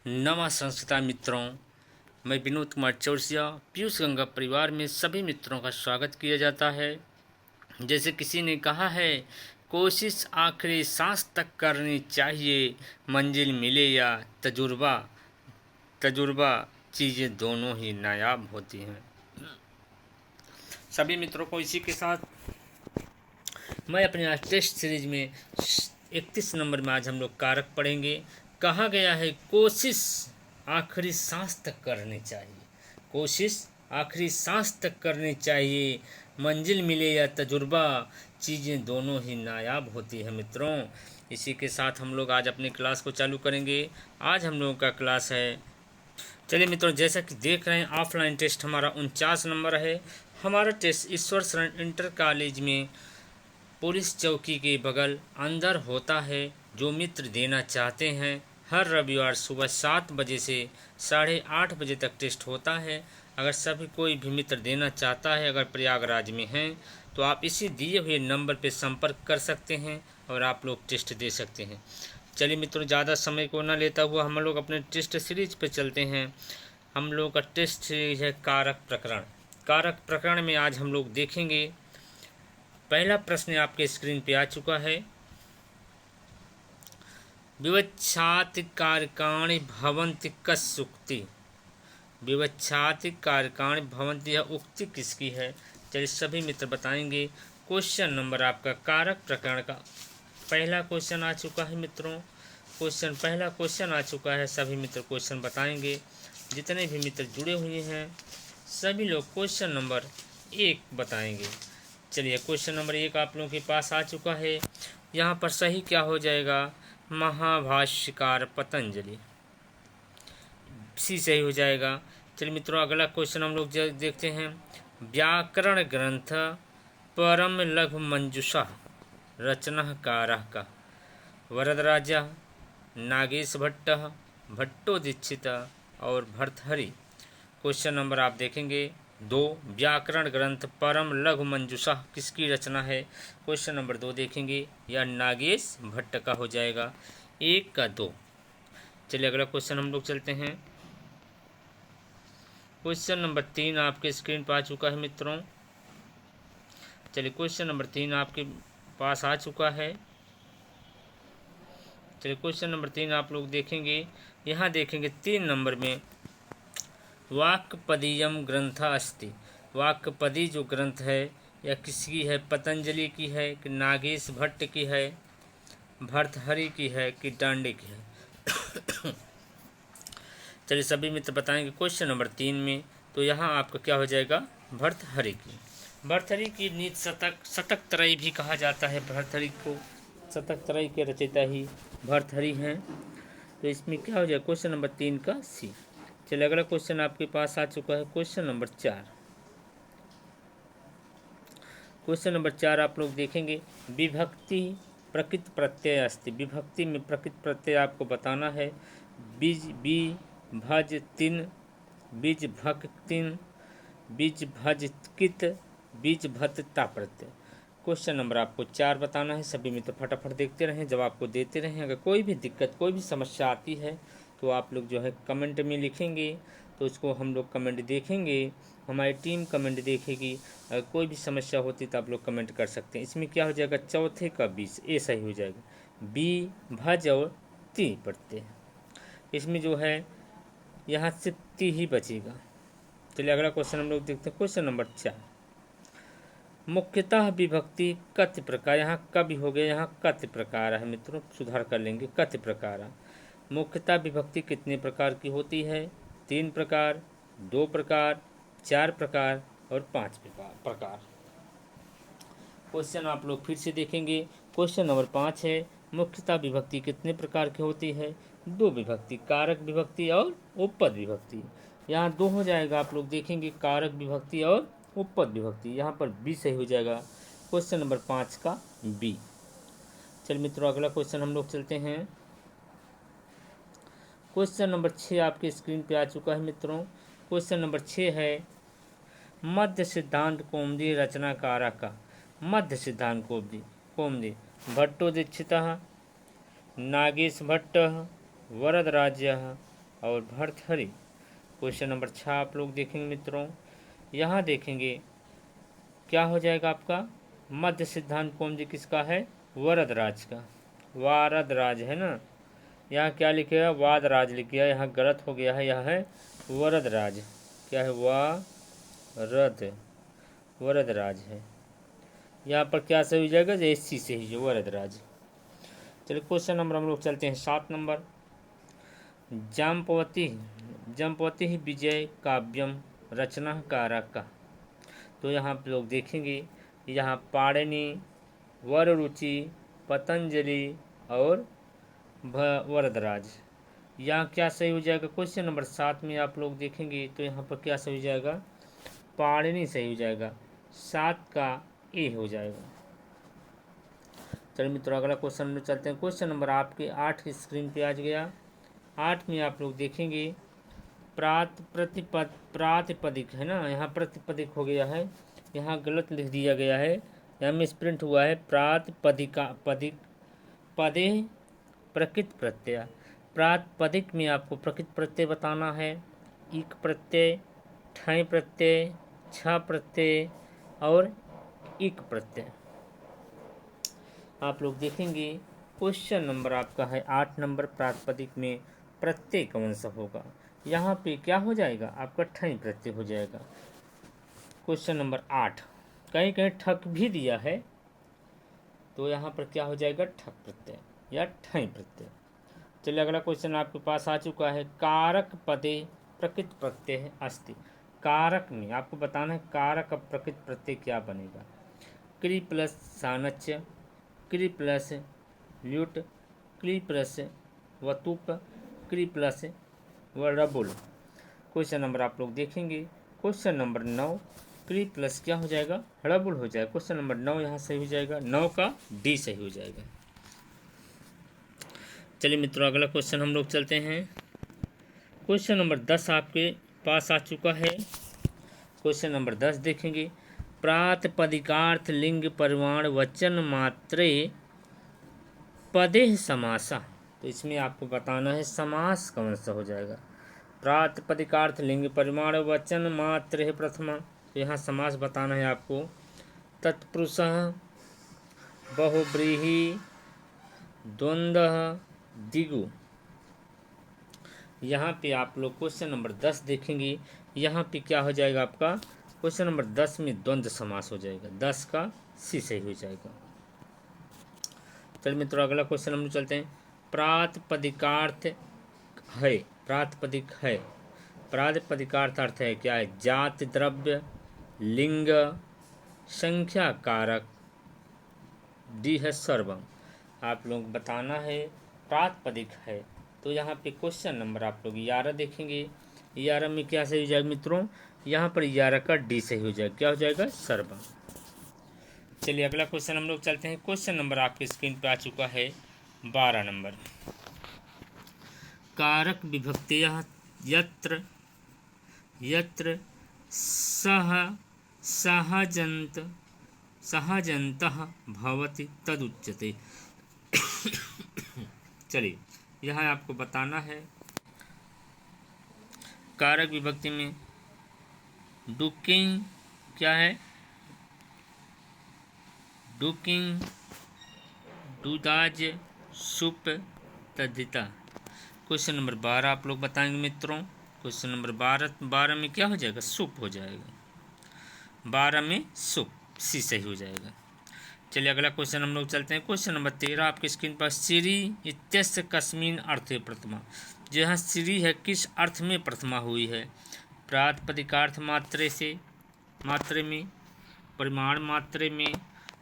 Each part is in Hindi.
नमः संस्कृता मित्रों, मैं विनोद कुमार चौरसिया पीयूष गंगा परिवार में सभी मित्रों का स्वागत किया जाता है। जैसे किसी ने कहा है, कोशिश आखिरी सांस तक करनी चाहिए, मंजिल मिले या तजुर्बा तजुर्बा चीज़ें दोनों ही नायाब होती हैं। सभी मित्रों को इसी के साथ मैं अपने आज टेस्ट सीरीज में 31 नंबर में आज हम लोग कारक पढ़ेंगे। कहा गया है कोशिश आखिरी सांस तक करनी चाहिए, कोशिश आखिरी सांस तक करनी चाहिए, मंजिल मिले या तजुर्बा चीज़ें दोनों ही नायाब होती है। मित्रों, इसी के साथ हम लोग आज अपनी क्लास को चालू करेंगे। आज हम लोगों का क्लास है, चलिए मित्रों, जैसा कि देख रहे हैं ऑफलाइन टेस्ट हमारा 49 नंबर है। हमारा टेस्ट ईश्वर शरण इंटर कॉलेज में पुलिस चौकी के बगल अंदर होता है। जो मित्र देना चाहते हैं, हर रविवार सुबह 7 बजे से 8:30 बजे तक टेस्ट होता है। अगर सभी कोई भी मित्र देना चाहता है, अगर प्रयागराज में हैं, तो आप इसी दिए हुए नंबर पर संपर्क कर सकते हैं और आप लोग टेस्ट दे सकते हैं। चलिए मित्रों, ज़्यादा समय को न लेता हुआ हम लोग अपने टेस्ट सीरीज पे चलते हैं। हम लोग का टेस्ट सीरीज है कारक प्रकरण। कारक प्रकरण में आज हम लोग देखेंगे, पहला प्रश्न आपके स्क्रीन पे आ चुका है। विवक्षाति कारकाणि भवन्ति कस्य उक्ति। विवक्षाति कारकाणि भवन्ति, यह उक्ति किसकी है? चलिए सभी मित्र बताएंगे। क्वेश्चन नंबर आपका कारक प्रकरण का पहला क्वेश्चन आ चुका है मित्रों। पहला क्वेश्चन आ चुका है। सभी मित्र क्वेश्चन बताएंगे। जितने भी मित्र जुड़े हुए हैं सभी लोग क्वेश्चन नंबर 1 बताएंगे। चलिए क्वेश्चन नंबर 1 आप लोगों के पास आ चुका है। यहाँ पर सही क्या हो जाएगा? महाभाष्यकार पतंजलि, सी सही हो जाएगा। चलिए मित्रों, अगला क्वेश्चन हम लोग देखते हैं। व्याकरण ग्रंथ परम लघु मंजूषा रचनाकारः का वरदराजा, नागेश भट्ट, भट्टो दीक्षित और भर्तहरि। क्वेश्चन नंबर आप देखेंगे 2, व्याकरण ग्रंथ परम लघु मंजूषा किसकी रचना है? क्वेश्चन नंबर 2 देखेंगे, यह नागेश भट्ट का हो जाएगा। 1 का 2। चलिए अगला क्वेश्चन हम लोग चलते हैं। क्वेश्चन नंबर 3 आपके स्क्रीन पर आ चुका है मित्रों। चलिए क्वेश्चन नंबर 3 आपके पास आ चुका है। चलिए क्वेश्चन नंबर 3 आप लोग देखेंगे। यहाँ देखेंगे 3 नंबर में वाक्पदीयम ग्रंथ अस्ति। वाक्पदी जो ग्रंथ है यह किसकी है? पतंजलि की है कि नागेश भट्ट की है, भर्तहरि की है कि डांडे की है? चलिए सभी मित्र बताएंगे क्वेश्चन नंबर 3 में। तो यहाँ आपका क्या हो जाएगा? भर्तहरि की। भर्तहरि की नीति शतक त्रयी भी कहा जाता है। भर्तहरि को शतक त्रयी के रचयिता ही भर्तहरि हैं। तो इसमें क्या हो जाएगा? क्वेश्चन नंबर 3 का सी। चलिए अगला क्वेश्चन आपके पास आ चुका है। Question number 4। क्वेश्चन नंबर 4 आप लोग देखेंगे। विभक्ति प्रकृत प्रत्यय अस्ति। विभक्ति में प्रकृत प्रत्यय आपको बताना है। बीज बी भज तिन, बीज भक तिन, बीज भज कित, बीज भत ता प्रत्यय। क्वेश्चन नंबर आपको 4 बताना है। सभी मित्र फटाफट देखते रहें, जवाब को देते रहें। अगर कोई भी दिक्कत, कोई भी समस्या आती है तो आप लोग जो है कमेंट में लिखेंगे, तो उसको हम लोग कमेंट देखेंगे, हमारी टीम कमेंट देखेगी। अगर कोई भी समस्या होती तो आप लोग कमेंट कर सकते हैं। इसमें क्या हो जाएगा? चौथे का 20, ए सही हो जाएगा। बी भज और ती पढ़ते हैं। इसमें जो है यहाँ से ती ही बचेगा। चलिए अगला क्वेश्चन हम लोग देखते हैं। Question number 4। मुख्यतः विभक्ति कति प्रकार। यहाँ कभी हो गया, यहाँ कति प्रकार है मित्रों, सुधार कर लेंगे। कति प्रकार। मुख्यतः विभक्ति कितने प्रकार की होती है? 3 प्रकार, 2 प्रकार, 4 प्रकार और 5 प्रकार। क्वेश्चन आप लोग फिर से देखेंगे। क्वेश्चन नंबर 5 है, मुख्यतः विभक्ति कितने प्रकार की होती है? 2 विभक्ति, कारक विभक्ति और उपपद विभक्ति। यहाँ 2 हो जाएगा। आप लोग देखेंगे कारक विभक्ति और उपपद विभक्ति। यहाँ पर बी सही हो जाएगा। क्वेश्चन नंबर 5 का बी। चल मित्रों अगला क्वेश्चन हम लोग चलते हैं। क्वेश्चन नंबर 6 आपके स्क्रीन पे आ चुका है मित्रों। क्वेश्चन नंबर 6 है, मध्य सिद्धांत कौमुदी रचनाकारा का। मध्य सिद्धांत कौमुदी भट्टो दीक्षितः, नागेश भट्ट, वरदराजः, और भर्तहरि। क्वेश्चन नंबर 6 आप लोग देखेंगे मित्रों, यहाँ देखेंगे क्या हो जाएगा आपका, मध्य सिद्धांत कौन जी किसका है, वरदराज का, वारदराज है ना, यहाँ क्या लिखेगा, वादराज लिख गया, यहाँ गलत हो गया है, यह है वरदराज, क्या है, वरदराज है, यहाँ पर क्या सही हो जाएगा, एसी से ही, वरदराज। चलिए क्वेश्चन नंबर हम लोग चलते हैं 7 नंबर, जाम्पवती ही विजय काव्यम रचना कारक का। तो यहाँ आप लोग देखेंगे यहाँ पाणिनि, वररुचि, पतंजलि और वरदराज, यहाँ क्या सही हो जाएगा, क्वेश्चन नंबर 7 में आप लोग देखेंगे तो यहाँ पर क्या सही हो जाएगा, पाणिनि सही हो जाएगा, 7 का ए हो जाएगा। चलिए मित्रों अगला क्वेश्चन में चलते हैं, क्वेश्चन नंबर आपके 8 की स्क्रीन पे आ गया। 8 में आप लोग देखेंगे प्रातिपदिक है ना, यहाँ प्रतिपदिक हो गया है, यहाँ गलत लिख दिया गया है, यहाँ मिस प्रिंट हुआ है, पदे प्रकृत प्रत्यय। प्रातिपदिक में आपको प्रकृत प्रत्यय बताना है, इक प्रत्यय, ठय प्रत्यय, छ प्रत्यय और इक प्रत्यय। आप लोग देखेंगे क्वेश्चन नंबर आपका है 8 नंबर, प्रातिपदिक में प्रत्यय कौन सा होगा, यहाँ पे क्या हो जाएगा आपका, ठय प्रत्यय हो जाएगा। क्वेश्चन नंबर 8, कहीं कहीं ठक भी दिया है, तो यहाँ पर क्या हो जाएगा, ठक प्रत्यय या ठय प्रत्यय। चलिए अगला क्वेश्चन आपके पास आ चुका है, कारक पदे प्रकृत प्रत्यय अस्ति। कारक में आपको बताना है कारक प्रकृत प्रत्यय क्या बनेगा, क्रि प्लस सानच्य, क्रि प्लस ल्युट, क्रि प्लस वतुप, क्रि प्लस वरबुल। क्वेश्चन नंबर आप लोग देखेंगे क्वेश्चन नंबर 9, क्रि प्लस क्या हो जाएगा, हड़बुल हो जाएगा। क्वेश्चन नंबर 9 यहाँ सही हो जाएगा, 9 का डी सही हो जाएगा। चलिए मित्रों अगला क्वेश्चन हम लोग चलते हैं, क्वेश्चन नंबर 10 आपके पास आ चुका है। क्वेश्चन नंबर 10 देखेंगे, प्रातिपदिकार्थ लिंग परिमाण वचन मात्रे पदे समासा। तो इसमें आपको बताना है समास कौन सा हो जाएगा, प्रातिपदिकार्थ लिंग परिमाण वचन मात्र है प्रथमा, तो यहाँ समास बताना है आपको, तत्पुरुषः, बहुव्रीहि, द्वंद्वः, दिगु। यहाँ पे आप लोग क्वेश्चन नंबर 10 देखेंगे, यहाँ पे क्या हो जाएगा आपका, क्वेश्चन नंबर 10 में द्वंद्व समास हो जाएगा, 10 का सी सही हो जाएगा। चलिए मित्रों अगला क्वेश्चन हम लोग चलते हैं, प्रातिपदिकार्थ है, प्रातिपदिक है, प्रातिपदिकार्थ अर्थ है क्या है, जाति, द्रव्य, लिंग, संख्या, कारक, डी है सर्वम। आप लोग बताना है प्रातिपदिक है, तो यहाँ पे क्वेश्चन नंबर आप लोग 11 देखेंगे, 11 में क्या सही हो जाएगा मित्रों, यहाँ पर 11 का डी सही हो जाएगा, क्या हो जाएगा, सर्वम। चलिए अगला क्वेश्चन हम लोग चलते हैं, क्वेश्चन नंबर आपकी स्क्रीन पे आ चुका है 12 नंबर, कारक विभक्तियः यत्र यत्र सहजन्तः भवति तदुच्यते। चलिए यहाँ आपको बताना है, कारक विभक्ति में डुकिंग क्या है, डुकिंग, डुदाज, सुप, तद्धिता। क्वेश्चन नंबर 12 आप लोग बताएंगे मित्रों, क्वेश्चन नंबर 12 में क्या हो जाएगा, सुप हो जाएगा, 12 में सुप, सी सही हो जाएगा। चलिए अगला क्वेश्चन हम लोग चलते हैं, क्वेश्चन नंबर 13 आपके स्क्रीन पर, श्री इत्यस्य कस्मिन् अर्थे प्रथमा। जो यहाँ श्री है किस अर्थ में प्रथमा हुई है, प्रातिपदिकार्थ मात्रे से, मात्रे में, परिमाण मात्रे में,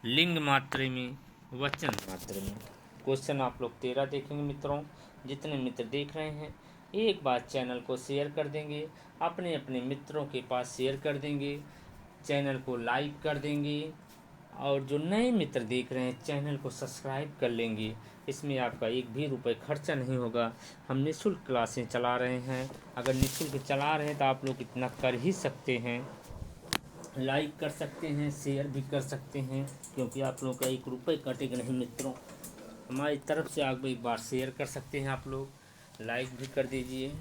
लिंग मात्रे में, वचन मात्रे में। क्वेश्चन आप लोग 13 देखेंगे मित्रों, जितने मित्र देख रहे हैं एक बार चैनल को शेयर कर देंगे, अपने अपने मित्रों के पास शेयर कर देंगे, चैनल को लाइक कर देंगे, और जो नए मित्र देख रहे हैं चैनल को सब्सक्राइब कर लेंगे। इसमें आपका एक भी रुपये खर्चा नहीं होगा, हम निःशुल्क क्लासें चला रहे हैं, अगर निःशुल्क चला रहे हैं तो आप लोग इतना कर ही सकते हैं, लाइक कर सकते हैं, शेयर भी कर सकते हैं, क्योंकि आप लोगों का एक रुपये कटेगा नहीं मित्रों, हमारी तरफ से आप एक बार शेयर कर सकते हैं, आप लोग लाइक भी कर दीजिए।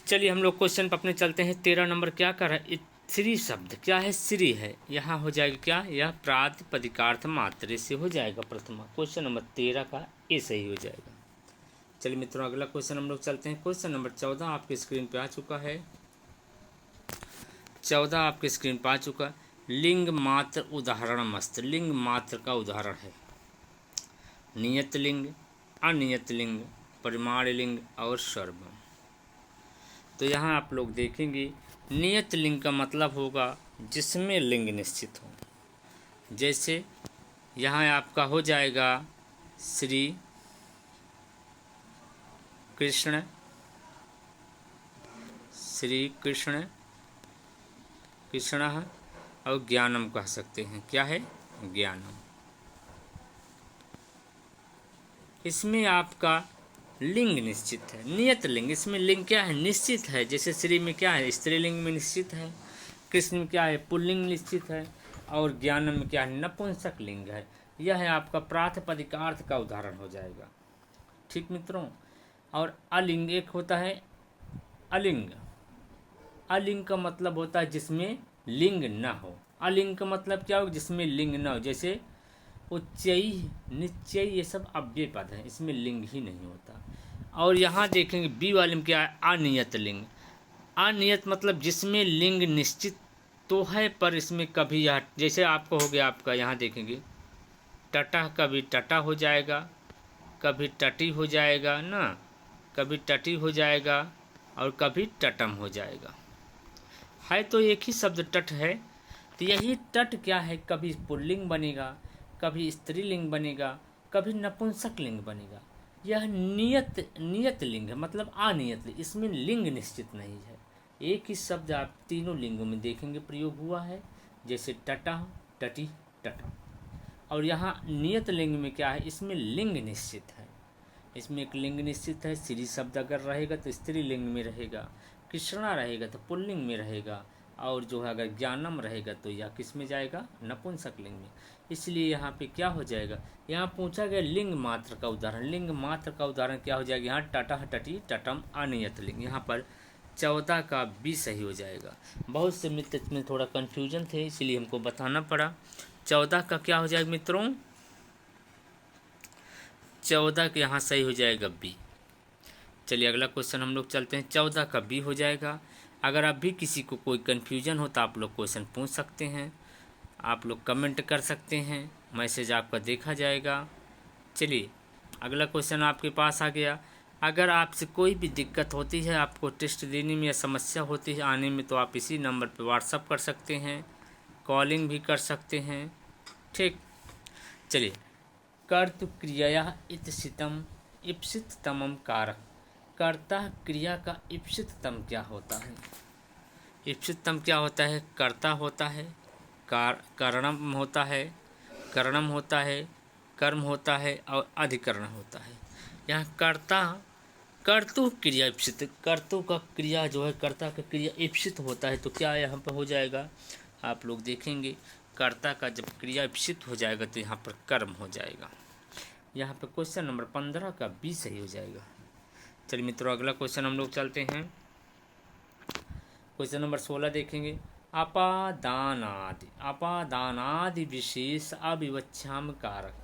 चलिए हम लोग क्वेश्चन पर अपने चलते हैं। 13 नंबर क्या कर रहा है? श्री शब्द क्या है? श्री है। यहाँ हो जाएगा क्या? यह प्रातिपदिकार्थ मात्रे से हो जाएगा प्रथमा। क्वेश्चन नंबर 13 का ए सही हो जाएगा। चलिए मित्रों अगला क्वेश्चन हम लोग चलते हैं। क्वेश्चन नंबर 14 आपके स्क्रीन पे आ चुका है। 14 आपके स्क्रीन पर आ चुका है। लिंग मात्र उदाहरण मस्त। लिंग मात्र का उदाहरण है नियत लिंग, अनियत लिंग, परिमाण लिंग और सर्वम। तो यहाँ आप लोग देखेंगे नियत लिंग का मतलब होगा जिसमें लिंग निश्चित हो। जैसे यहाँ आपका हो जाएगा श्री कृष्ण, श्री कृष्ण, कृष्ण और ज्ञानम कह सकते हैं। क्या है? ज्ञानम। इसमें आपका लिंग निश्चित है। नियत लिंग, इसमें लिंग क्या है? निश्चित है। जैसे श्री में क्या है? स्त्रीलिंग में निश्चित है। कृष्ण में क्या है? पुल्लिंग निश्चित है। और ज्ञानम में क्या है? नपुंसक लिंग है। यह है आपका प्रातिपदिकार्थ का उदाहरण हो जाएगा। ठीक मित्रों। और अलिंग एक होता है अलिंग। अलिंग का मतलब होता है जिसमें लिंग न हो। अलिंग का मतलब क्या हो? जिसमें लिंग न हो। जैसे उच्चई, निश्चय, ये सब अव्यय पद है, इसमें लिंग ही नहीं होता। और यहाँ देखेंगे बी वाले में क्या है? अनियत लिंग। अनियत मतलब जिसमें लिंग निश्चित तो है पर इसमें कभी यह, जैसे आपको हो गया आपका यहाँ देखेंगे टटा, कभी टटा हो जाएगा, कभी टटी हो जाएगा ना, कभी टटी हो जाएगा और कभी टटम हो जाएगा। है तो एक ही शब्द टट है। तो यही टट क्या है? कभी पुल्लिंग बनेगा, कभी स्त्रीलिंग बनेगा, कभी नपुंसक लिंग बनेगा। यह नियत लिंग है, मतलब अनियत लिंग। इसमें लिंग निश्चित नहीं है। एक ही शब्द आप तीनों लिंगों में देखेंगे प्रयोग हुआ है। जैसे टटा, टटी, टटा। और यहाँ नियत लिंग में क्या है? इसमें लिंग निश्चित है। इसमें एक लिंग निश्चित है। श्री शब्द अगर रहेगा तो स्त्रीलिंग में रहेगा, कृष्णा रहेगा तो पुल्लिंग में रहेगा, और जो है अगर ज्ञानम रहेगा तो यह किस में जाएगा? नपुंसक लिंग में। इसलिए यहाँ पे क्या हो जाएगा? यहाँ पूछा गया लिंग मात्र का उदाहरण। लिंग मात्र का उदाहरण क्या हो जाएगा? यहाँ टटा, टटी, टटम, अनियत लिंग। यहाँ पर 14 का बी सही हो जाएगा। बहुत से मित्र इसमें थोड़ा कन्फ्यूजन थे, इसलिए हमको बताना पड़ा। 14 का क्या हो जाएगा मित्रों? 14 के यहाँ सही हो जाएगा बी। चलिए अगला क्वेश्चन हम लोग चलते हैं। 14 का बी हो जाएगा। अगर अब भी किसी को कोई कन्फ्यूजन हो तो आप लोग क्वेश्चन पूछ सकते हैं, आप लोग कमेंट कर सकते हैं, मैसेज आपका देखा जाएगा। चलिए अगला क्वेश्चन आपके पास आ गया। अगर आपसे कोई भी दिक्कत होती है, आपको टेस्ट देने में या समस्या होती है आने में, तो आप इसी नंबर पर व्हाट्सअप कर सकते हैं, कॉलिंग भी कर सकते हैं। ठीक। चलिए कर्तु क्रिया इप्सितम, इप्सिततमम कारक। कर्ता क्रिया का इप्सिततम क्या होता है? इप्सिततम क्या होता है? कर्ता होता है, करणम होता है, करणम होता है, कर्म होता है और अधिकरण होता है। यहाँ कर्ता, कर्तु क्रिया इप्सित, कर्तु का क्रिया जो है, कर्ता का क्रिया इप्सित होता है, तो क्या यहाँ पर हो जाएगा? आप लोग देखेंगे कर्ता का जब क्रिया इप्सित हो जाएगा तो यहाँ पर कर्म हो जाएगा। यहाँ पर क्वेश्चन नंबर 15 का बी सही हो जाएगा। चलिए मित्रों अगला क्वेश्चन हम लोग चलते हैं। क्वेश्चन नंबर 16 देखेंगे। अपादानादि, अपादानादि विशेष अविवक्षाम कारक।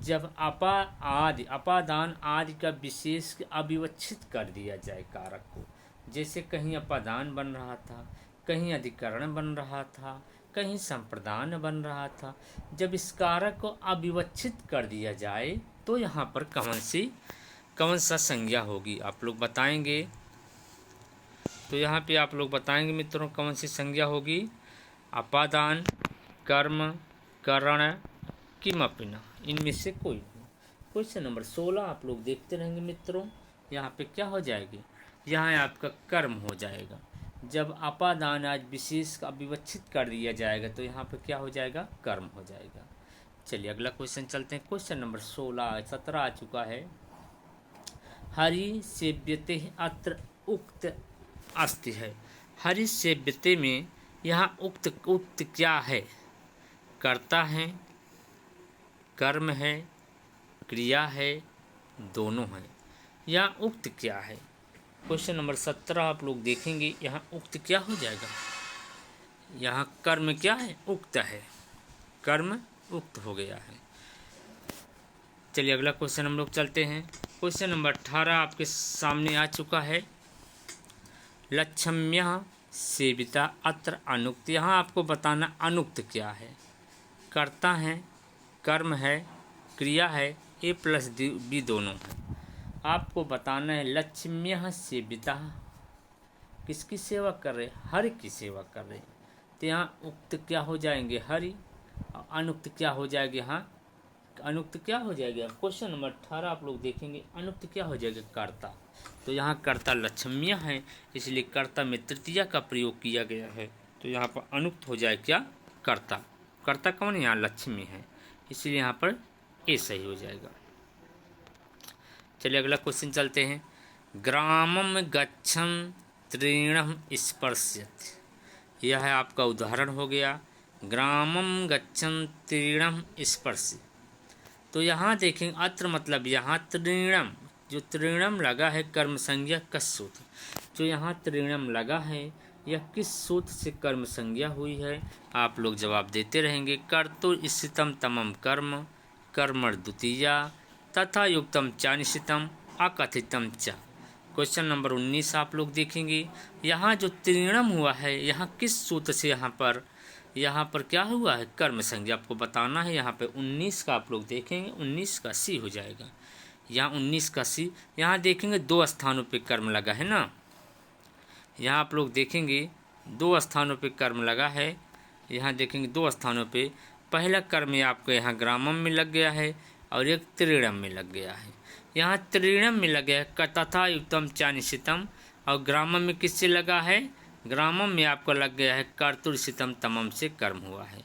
जब अपादान आदि का विशेष अविवक्षित कर दिया जाए कारक को, जैसे कहीं अपादान बन रहा था, कहीं अधिकरण बन रहा था, कहीं संप्रदान बन रहा था, जब इस कारक को अविवक्षित कर दिया जाए तो यहाँ पर कौन सा संज्ञा होगी? आप लोग बताएंगे। तो यहाँ पे आप लोग बताएंगे मित्रों कौन सी संज्ञा होगी? अपादान, कर्म, करण, किमपि न, इनमें से कोई नहीं। क्वेश्चन नंबर 16 आप लोग देखते रहेंगे मित्रों। यहाँ पे क्या हो जाएगी? यहाँ आपका कर्म हो जाएगा। जब अपादान आज विशेष का विवक्षित कर दिया जाएगा तो यहाँ पे क्या हो जाएगा? कर्म हो जाएगा। चलिए अगला क्वेश्चन चलते हैं। क्वेश्चन नंबर 17 आ चुका है। हरि सेव्यते अत्र उक्त अस्ति है। हरि सेव्यते में यहाँ उक्त क्या है? कर्ता है, कर्म है, क्रिया है, दोनों हैं। यहाँ उक्त क्या है? क्वेश्चन नंबर 17 आप लोग देखेंगे, यहाँ उक्त क्या हो जाएगा। यहाँ कर्म क्या है, उक्त है, कर्म उक्त हो गया है। चलिए अगला क्वेश्चन हम लोग चलते हैं। क्वेश्चन नंबर 18 आपके सामने आ चुका है। लक्ष्म्यः सेविता अत्र अनुक्त। यहाँ आपको बताना अनुक्त क्या है। कर्ता है, कर्म है, क्रिया है, ए प्लस बी दोनों है। आपको बताना है लक्ष्म्यः सेविता, किसकी सेवा कर रहे, हरि की सेवा कर रहे। तो यहाँ उक्त क्या हो जाएंगे, हरि, और अनुक्त क्या हो जाएगा, यहाँ अनुक्त क्या हो जाएगा। क्वेश्चन नंबर 18 आप लोग देखेंगे, अनुक्त क्या हो जाएगा, कर्ता। तो यहाँ कर्ता लक्ष्म्य है, इसलिए कर्ता में तृतीया का प्रयोग किया गया है। तो यहाँ पर अनुक्त हो जाए क्या, कर्ता। कर्ता कौन है, यहाँ लक्ष्मी है, इसलिए यहाँ पर ए सही हो जाएगा। चलिए अगला क्वेश्चन चलते हैं। ग्रामम गच्छन् तृणम स्पर्शयत्। यह है आपका उदाहरण हो गया, ग्रामम गच्छन् तृणम स्पर्शयत्। तो यहाँ देखेंगे अत्र मतलब यहाँ तृणम, जो तृणम लगा है कर्म संज्ञा कस सूत्र, जो यहाँ तृणम लगा है यह किस सूत्र से कर्म संज्ञा हुई है। आप लोग जवाब देते रहेंगे। कर्तुर स्थितम तमम कर्म, कर्मण द्वितीया, तथा युक्तम च निश्चितम, अकथितम च। क्वेश्चन नंबर 19 आप लोग देखेंगे, यहाँ जो तृणम हुआ है यहाँ किस सूत्र से यहाँ पर क्या हुआ है, कर्म संज्ञा। आपको बताना है। यहाँ पे 19 का आप लोग देखेंगे, 19 का सी हो जाएगा। यहाँ 19 का सी, यहाँ देखेंगे 2 स्थानों पे कर्म लगा है ना। यहाँ आप लोग देखेंगे 2 स्थानों पे कर्म लगा है। यहाँ देखेंगे 2 स्थानों पे, पहला कर्म आपको यहाँ ग्रामम में लग गया है और एक त्रिणम में लग गया है। यहाँ त्रिणम में लग गया है तथा युक्तम च निश्चितम, और ग्रामम में किससे लगा है, ग्रामम में आपको लग गया है कर्तुर्षितम तमम से कर्म हुआ है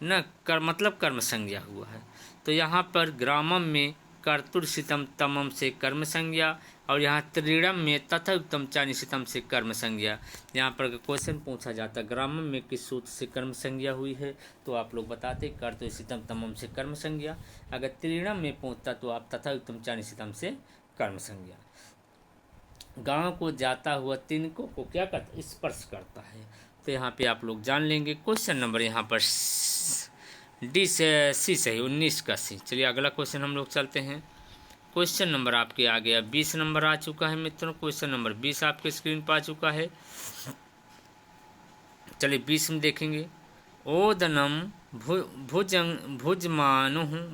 न, कर मतलब कर्म संज्ञा हुआ है। तो यहाँ पर ग्रामम में कर्तुर्षितम तमम से कर्म संज्ञा, और यहाँ त्रिणम में तथा युक्तम च निश्चितम से कर्म संज्ञा। यहाँ पर क्वेश्चन पूछा जाता ग्रामम में किस सूत्र से कर्म संज्ञा हुई है, तो आप लोग बताते कर्तुर्षितम तमम से कर्म संज्ञा। अगर त्रिणम में पूछता तो आप तथा युक्तम च निश्चितम से कर्म संज्ञा। गांव को जाता हुआ तिनको को क्या करता, स्पर्श करता है। तो यहाँ पे आप लोग जान लेंगे। क्वेश्चन नंबर यहाँ पर डी से सी सही, 19 का सी। चलिए अगला क्वेश्चन हम लोग चलते हैं। क्वेश्चन नंबर आपके आ गया 20 नंबर आ चुका है मित्रों। क्वेश्चन नंबर 20 आपके स्क्रीन पर आ चुका है। चलिए 20 में देखेंगे, ओदनम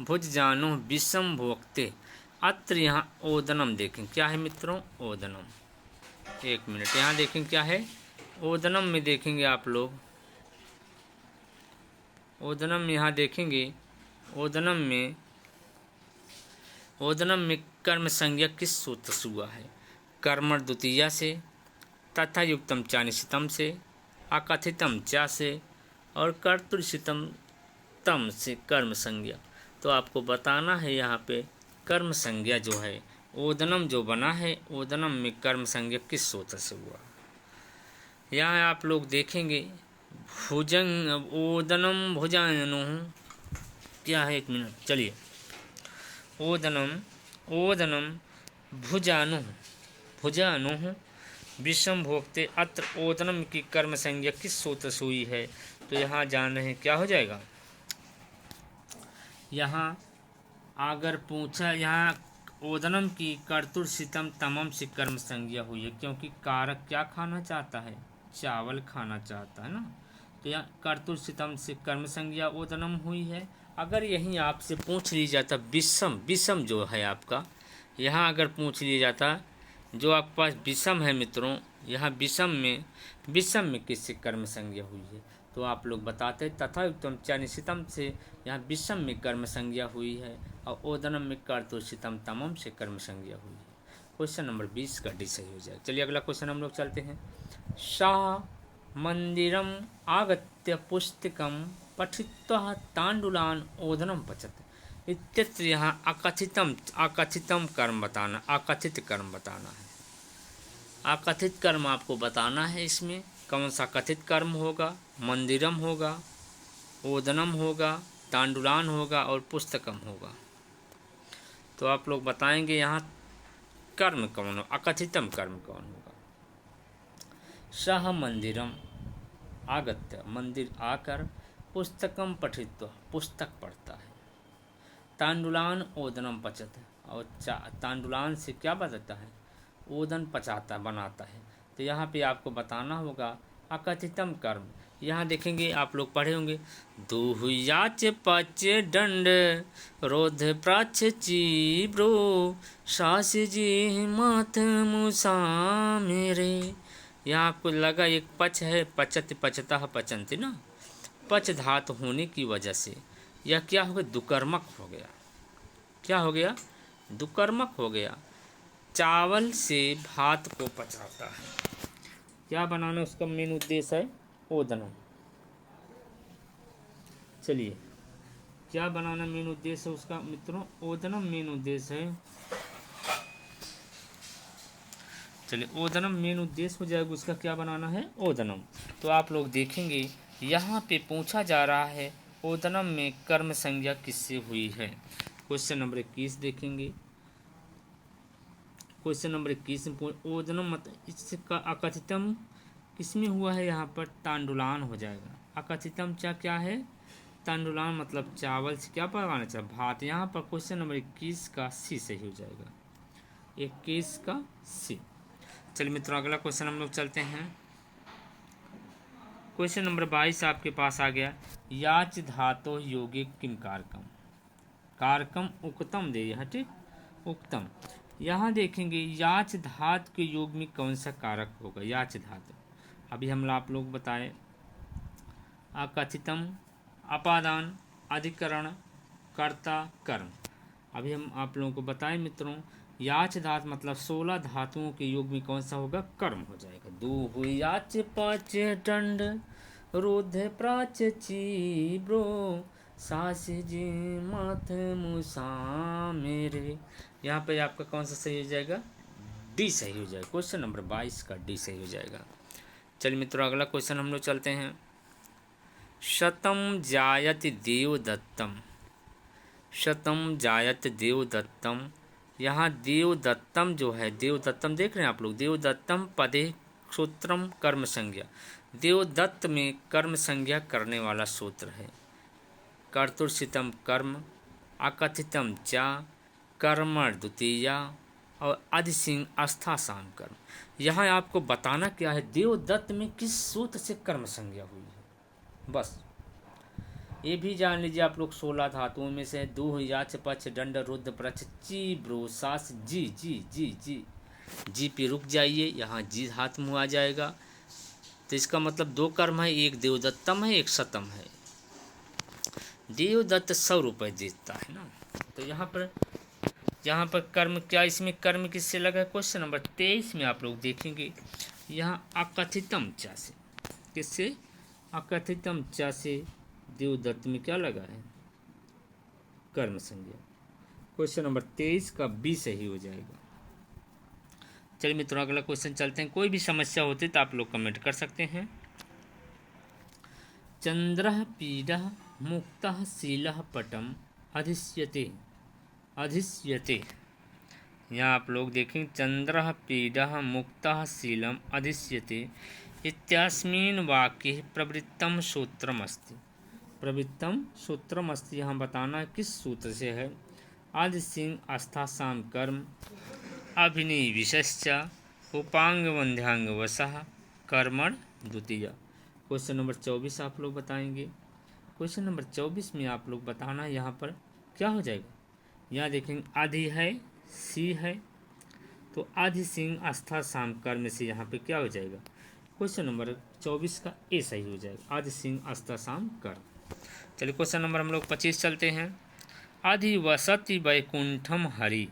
भुजजानु विषम भोक्ते। अत्र यहाँ ओदनम देखें क्या है मित्रों, ओदनम, एक मिनट यहाँ देखें क्या है, ओदनम में देखेंगे आप लोग, ओदनम यहाँ देखेंगे, ओदनम में कर्म संज्ञा किस सूत्र से हुआ है, कर्मण द्वितीया से, तथा युक्तम च निश्चितम से, अकथितम च से, और कर्तुर्षितम तम से कर्म संज्ञा। तो आपको बताना है यहाँ पे कर्म संज्ञा जो है, ओदनम जो बना है, ओदनम में कर्म संज्ञा किस सूत्र से हुआ। यहाँ आप लोग देखेंगे भुजंग, ओदनम भुजानु क्या है, एक मिनट चलिए, ओदनम भुजानु विषम भोक्ते। अत्र ओदनम की कर्म संज्ञा किस सूत्र से हुई है। तो यहाँ जान रहे हैं क्या हो जाएगा। यहाँ अगर पूछा, यहाँ ओदनम की कर्तुर्षितम तमम से कर्म संज्ञा हुई है, क्योंकि कारक क्या खाना चाहता है, चावल खाना चाहता है ना। तो यहाँ कर्तुर्षितम से कर्म संज्ञा ओदनम हुई है। अगर यहीं आपसे पूछ लिया जाता विषम जो है आपका, यहाँ अगर पूछ लिया जाता जो आपके पास विषम है मित्रों, यहाँ विषम में किससे कर्म संज्ञा हुई है, तो आप लोग बताते तथा युक्तम च निश्चितम से यहाँ विषम में कर्म संज्ञा हुई है, और ओदनम में कर्तुर्षितम तमम से कर्म संज्ञा हुई है। क्वेश्चन नंबर 20 का डी सही हो जाए। चलिए अगला क्वेश्चन हम लोग चलते हैं। शाह मंदिरम आगत्य पुस्तकम पठित्वा तांडुलान ओदनम पचत। इत्यत्र यहाँ अकथितम कर्म बताना, अकथित कर्म बताना है। अकथित कर्म आपको बताना है। इसमें कौन सा कथित कर्म होगा, मंदिरम होगा, ओदनम होगा, तांडुलान होगा और पुस्तकम होगा। तो आप लोग बताएंगे यहाँ कर्म कौन हो, अकथितम कर्म कौन होगा। सह मंदिरम आगत्य, मंदिर आकर पुस्तकम पठित्वा पुस्तक पढ़ता है। तांडुलान ओदनम पचत, और तांडुलान से क्या बताता है, ओदन पचाता बनाता है। तो यहाँ पे आपको बताना होगा अकथितम कर्म। यहाँ देखेंगे आप लोग पढ़े होंगे, दुहुयाच पच दंड रोध प्राच चीब्रो सास जी माथ मुसा मेरे। यहाँ आपको लगा एक पच है, पचत पचता पचंती ना, पच धातु होने की वजह से यह क्या हो गया, दुकर्मक हो गया। क्या हो गया, दुकर्मक हो गया। चावल से भात को पचाता है। क्या बनाना उसका मेन उद्देश्य है, ओदनम। चलिए, क्या बनाना मेन उद्देश्य है उसका मित्रों, ओदनम मेन उद्देश्य है। चलिए, ओदनम मेन उद्देश्य हो जाएगा उसका, क्या बनाना है, ओदनम। तो आप लोग देखेंगे यहाँ पे पूछा जा रहा है ओदनम में कर्म संज्ञा किससे हुई है। क्वेश्चन नंबर 21 देखेंगे। क्वेश्चन नंबर 21 में ओदनम मतलब इसका अकथितम किसमें हुआ है, यहाँ पर तांडुलान हो जाएगा। अकथितम क्या है, तांडुलान मतलब चावल से क्या पकाना चाहिए, भात। यहाँ पर क्वेश्चन नंबर 21 का सी सही हो जाएगा, 21 का सी। चलिए मित्रों, अगला क्वेश्चन हम लोग चलते हैं। क्वेश्चन नंबर 22 आपके पास आ गया, याच धातो योगे किम कारकम। कारकम उक्तम दे यहाँ, ठीक, उक्तम। यहाँ देखेंगे याच धातु के योग में कौन सा कारक होगा, याच धातु। अभी हम आप लोग बताए अकथितम, अपादान, अधिकरण, कर्ता, कर्म। अभी हम आप लोगों को बताएं मित्रों, याच धातु मतलब 16 धातुओं के योग में कौन सा होगा, कर्म हो जाएगा। दो याच पाँच दंड रोध प्राच चीब्रो सास जी माथ मुसा मेरे। यहाँ पे आपका कौन सा सही हो जाएगा, डी सही हो जाएगा। क्वेश्चन नंबर 22 का डी सही हो जाएगा। चलिए मित्रों, अगला क्वेश्चन हम लोग चलते हैं। शतम जायत देवदत्तम, शतम जायत देवदत्तम। यहाँ देवदत्तम जो है, देवदत्तम देख रहे हैं आप लोग, देवदत्तम पदे सूत्रम कर्म संज्ञा। देवदत्त में कर्म संज्ञा करने वाला सूत्र है। कर्तुर्षितम कर्म, अकथितम चा, कर्मण द्वितीया, और अधिसिंह आस्था साम कर्म। यहाँ आपको बताना क्या है, देवदत्त में किस सूत्र से कर्म संज्ञा हुई है, बस ये भी जान लीजिए आप लोग। 16 धातुओं में से दूह याच पच दंड रुद्र प्रच ची ब्रो सास जी जी जी जी जी पे रुक जाइए, यहाँ जी धातु में आ जाएगा। तो इसका मतलब 2 कर्म है, एक देवदत्तम है, एक शतम है। देवदत्त 100 रुपये देता है ना। तो यहाँ पर कर्म क्या, इसमें कर्म किससे लगा है, क्वेश्चन नंबर 23 में आप लोग देखेंगे। यहाँ अकथितम चा से, किससे, अकथितम चा से देवदत्त में क्या लगा है, कर्म संज्ञा। क्वेश्चन नंबर 23 का बी सही हो जाएगा। चलिए मित्रों, अगला क्वेश्चन चलते हैं। कोई भी समस्या होती तो आप लोग कमेंट कर सकते हैं। चंद्रः पीडः मुक्तः शीलः पटम अधिष्यते, अधिष्यते। यहाँ आप लोग देखें, चंद्रः पीडः मुक्तः शीलम अधिष्यते इत्यास्मिन् वाक्ये प्रवृत्तम सूत्रम अस्ति। प्रवृत्तम सूत्रम अस्ति, यहाँ बताना किस सूत्र से है। आदिसिंह आस्था साम कर्म, अभिनय विशश्च, उपांग वंध्यांग वसः, कर्मण द्वितीय। क्वेश्चन नंबर 24 आप लोग बताएंगे। क्वेश्चन नंबर 24 में आप लोग बताना यहाँ पर क्या हो जाएगा। यहाँ देखेंगे आधि है, सी है, तो आधि सिंह आस्था साम कर्म से यहाँ पे क्या हो जाएगा, क्वेश्चन नंबर 24 का ए सही हो जाएगा, आदि सिंह आस्था साम कर्म। चलिए क्वेश्चन नंबर हम लोग 25 चलते हैं। अधिवसति वैकुंठम हरि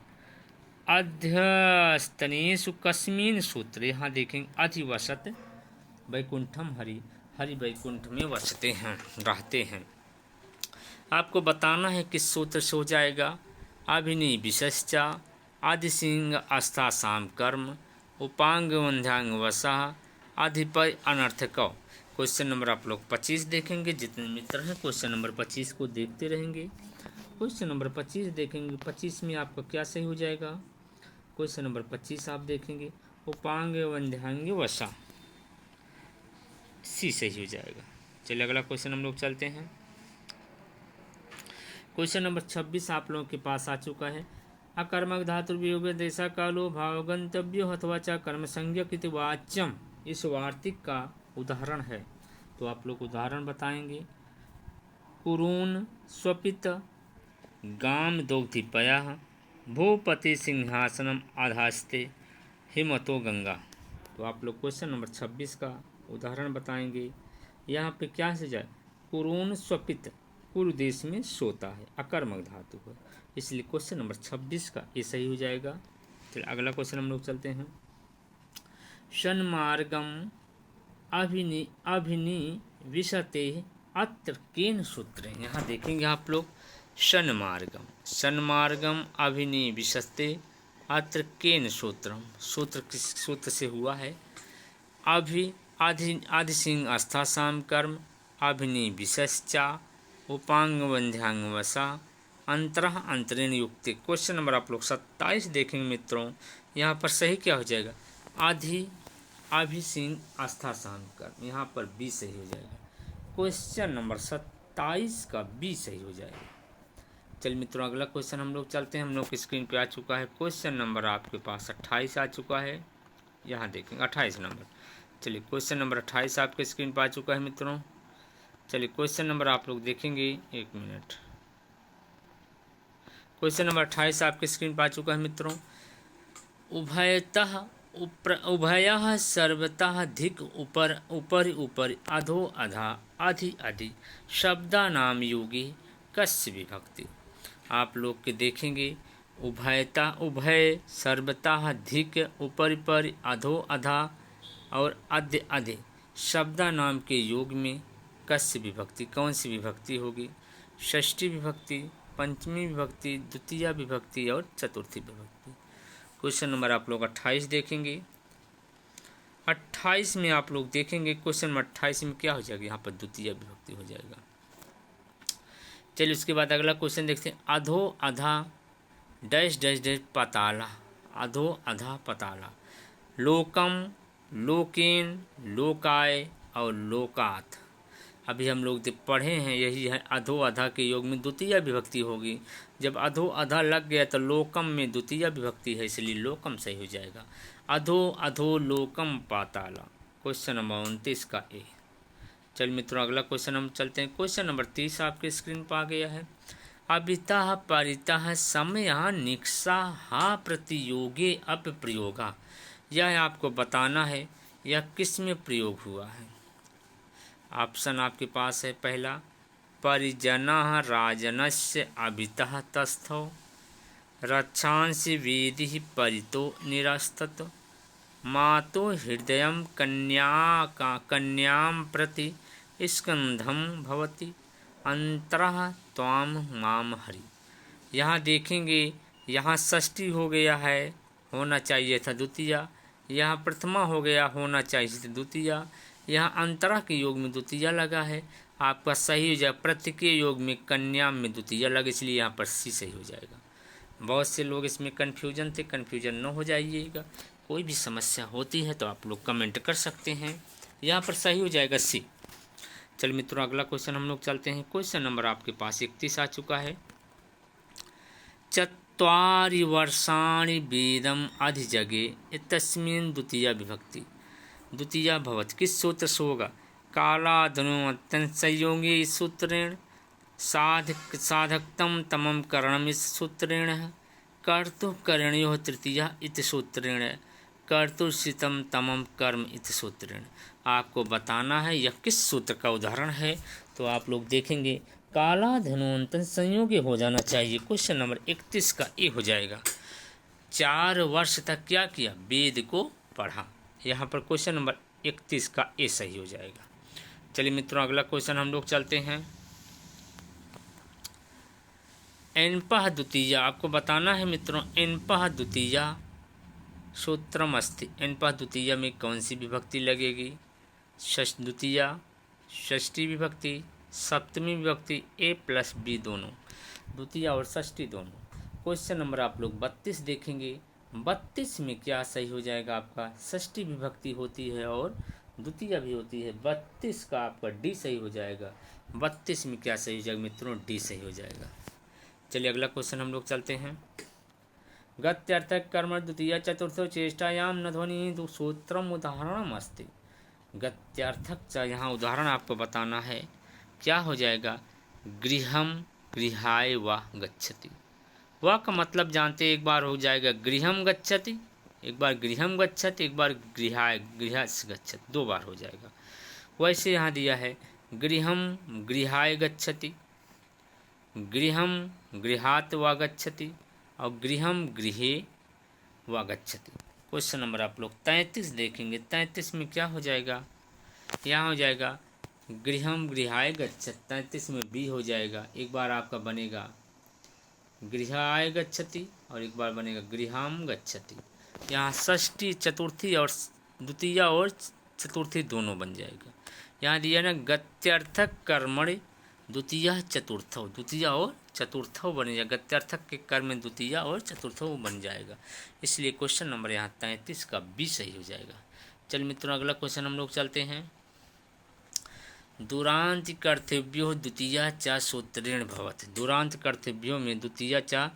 अध्यस्तनेषु कस्मिन् सूत्र। यहाँ देखेंगे अधिवसत वैकुंठम हरि, हरि वैकुंठ में वसते हैं, रहते हैं। आपको बताना है किस सूत्र से हो जाएगा। अभिनय विशश्चा, आदिसिंह आस्था साम कर्म, उपांग वंध्यांग वसा, अधिपय अनर्थक। क्वेश्चन नंबर आप लोग 25 देखेंगे। जितने मित्र हैं क्वेश्चन नंबर 25 को देखते रहेंगे। क्वेश्चन नंबर 25 देखेंगे, 25 में आपका क्या सही हो जाएगा। क्वेश्चन नंबर 25 आप देखेंगे, उपांग वंध्यांग वसा। सी सही हो जाएगा। चलिए अगला क्वेश्चन हम लोग चलते हैं। क्वेश्चन नंबर 26 आप लोगों के पास आ चुका है। अकर्मक धातु वियोग देशा कालो भावगंतव्यो अथवा च कर्म संज्ञक इति वाच्यम इस वार्तिक का उदाहरण है। तो आप लोग उदाहरण बताएंगे। कुरून स्वपित गाम दोग्धिपयः भूपति सिंहासनम आधास्ते हिमतो गंगा। तो आप लोग क्वेश्चन नंबर 26 का उदाहरण बताएंगे। यहाँ पे क्या से जाए, कुरून स्वपित, कुरु देश में सोता है, अकर्मक धातु है, इसलिए क्वेश्चन नंबर 26 का ये सही हो जाएगा। फिर अगला क्वेश्चन हम लोग चलते हैं। षण्मार्गम अभिनिविशते अत्र केन सूत्र। यहाँ देखेंगे आप लोग षण्मार्गम अभिनिविशते अत्र केन सूत्रम। सूत्र किस सूत्र से हुआ है? आदि सिंह अस्थासाम कर्म अभिनिविशश्चा उपांगवंध्यांगवसा अंतरः अंतरेण युक्ति। क्वेश्चन नंबर आप लोग 27 देखेंगे मित्रों। यहाँ पर सही क्या हो जाएगा? अभिसिंह अस्थासाम कर्म, यहाँ पर बी सही हो जाएगा। क्वेश्चन नंबर 27 का बी सही हो जाएगा। चलिए मित्रों अगला क्वेश्चन हम लोग चलते हैं। हम लोग की स्क्रीन पे आ चुका है। क्वेश्चन नंबर आपके पास 28 आ चुका है। यहाँ देखेंगे 28 नंबर। चलिए क्वेश्चन नंबर 28 आपके स्क्रीन पर आ चुका है मित्रों। चलिए क्वेश्चन नंबर आप लोग देखेंगे, एक मिनट। क्वेश्चन नंबर 28 आपके स्क्रीन पर आ चुका है मित्रों। उभयः सर्वतः धिक ऊपर ऊपर अधो अधा अधि अधि शब्दानाम योगी कस्य विभक्ति। आप लोग के देखेंगे उभय सर्वतः धिक ऊपर अधो अधा और अध्य अधि शब्दा नाम के योग में कस्य विभक्ति, कौन सी विभक्ति होगी? षष्ठी विभक्ति, पंचमी विभक्ति, द्वितीय विभक्ति और चतुर्थी विभक्ति। क्वेश्चन नंबर आप लोग 28 देखेंगे। 28 में आप लोग देखेंगे, क्वेश्चन नंबर 28 में क्या हो जाएगा? यहाँ पर द्वितीय विभक्ति हो जाएगा। चलिए उसके बाद अगला क्वेश्चन देखते हैं। अधो अधा डैश डैश डैश पताला, अधो अधा पताला, लोकम लोकेन लोकाय और लोकात। अभी हम लोग पढ़े हैं, यही है अधो अधा के योग में द्वितीय विभक्ति होगी। जब अधो अधा लग गया तो लोकम में द्वितीय विभक्ति है, इसलिए लोकम सही हो जाएगा। अधो अधो लोकम पाताला, क्वेश्चन नंबर 29 का ए। चलिए मित्रों अगला क्वेश्चन हम चलते हैं। क्वेश्चन नंबर 30 आपके स्क्रीन पर आ गया है। अभितः परितः समय निक्षा प्रतियोगे अप प्रयोगा। यह आपको बताना है यह किस में प्रयोग हुआ है। ऑप्शन आपके पास है। पहला, परिजनः राजनस्य अभितः तस्थौ, रक्षांसि वेदिः परितो निरस्तत, मातो हृदयं कन्यां प्रति स्कंधं भवति, अंतरः त्वाम माम हरि। यहाँ देखेंगे, यहाँ षष्ठी हो गया है, होना चाहिए था द्वितीय। यहाँ प्रथमा हो गया, होना चाहिए था द्वितीय। यहाँ अंतरा के योग में द्वितीय लगा है, आपका सही हो जाएगा। प्रति के योग में कन्या में द्वितीय लगा, इसलिए यहाँ पर सी सही हो जाएगा। बहुत से लोग इसमें कन्फ्यूजन थे, कन्फ्यूजन न हो जाइएगा। कोई भी समस्या होती है तो आप लोग कमेंट कर सकते हैं। यहाँ पर सही हो जाएगा सी। चलिए मित्रों अगला क्वेश्चन हम लोग चलते हैं। क्वेश्चन नंबर आपके पास 31 आ चुका है। चत्वारि वर्षाणि वेदम अधिजगे इतस्मिन् द्वितीय विभक्ति द्वितीय भवति। किस सूत्र से होगा? कालाधनुवन्तन संयोगे इस सूत्रेण, साधकतम तमम करणम इस सूत्रेण, कर्तुकरणयोः तृतीय इति सूत्रेण, कर्तुषितम तमम कर्म इति सूत्रेण। आपको बताना है यह किस सूत्र का उदाहरण है। तो आप लोग देखेंगे काला धनुवंतन संयोगी हो जाना चाहिए। क्वेश्चन नंबर 31 का ए हो जाएगा। 4 वर्ष तक क्या किया? वेद को पढ़ा। यहाँ पर क्वेश्चन नंबर 31 का ए सही हो जाएगा। चलिए मित्रों अगला क्वेश्चन हम लोग चलते हैं। एनपः द्वितीय, आपको बताना है मित्रों एनपः द्वितीय सूत्रम अस्ति। एनपः द्वितीय में कौन सी विभक्ति लगेगी? द्वितीय, षष्ठी विभक्ति, सप्तमी विभक्ति, ए प्लस बी दोनों, द्वितीय और षष्ठी दोनों। क्वेश्चन नंबर आप लोग 32 देखेंगे। 32 में क्या सही हो जाएगा? आपका षष्ठी विभक्ति होती है और द्वितीय भी होती है। 32 का आपका डी सही हो जाएगा। 32 में क्या सही हो जाएगा मित्रों? डी सही हो जाएगा। चलिए अगला क्वेश्चन हम लोग चलते हैं। गत्यर्थक कर्म द्वितीय चतुर्थो चेष्टायाम न ध्वनि सूत्रम उदाहरणम अस्ति। गत्यर्थक यहाँ उदाहरण आपको बताना है, क्या हो जाएगा? गृहम गृहाय व गच्छति। वह का मतलब जानते, एक बार हो जाएगा गृहम गच्छति, एक बार गृहम गच्छति, एक बार गृहाय गृहस् गच्छति, 2 बार हो जाएगा। वैसे यहाँ दिया है गृहम गृहाय गच्छति, गृहम गृहात व गच्छति और गृहम गृहे व गच्छति। क्वेश्चन नंबर आप लोग 33 देखेंगे। 33 में क्या हो जाएगा? यहाँ हो जाएगा गृहम गृहाय गच्छति। 33 में बी हो जाएगा। एक बार आपका बनेगा गृहाय गच्छति और एक बार बनेगा गृहाम गच्छति। यहाँ षष्ठी चतुर्थी और द्वितीय और चतुर्थी दोनों बन जाएगा। यहाँ दिया ना गत्यर्थक कर्मणि द्वितीय चतुर्थो, द्वितीय और चतुर्थो बनेगा। गत्यर्थक के कर्म में द्वितीय और चतुर्थो बन जाएगा। इसलिए क्वेश्चन नंबर यहाँ 33 का बी सही हो जाएगा। चल मित्रों अगला क्वेश्चन हम लोग चलते हैं। दुरांत कर्तव्यो द्वितीय च सूत्रेण भवति। दुरांत कर्तव्यों में द्वितीय च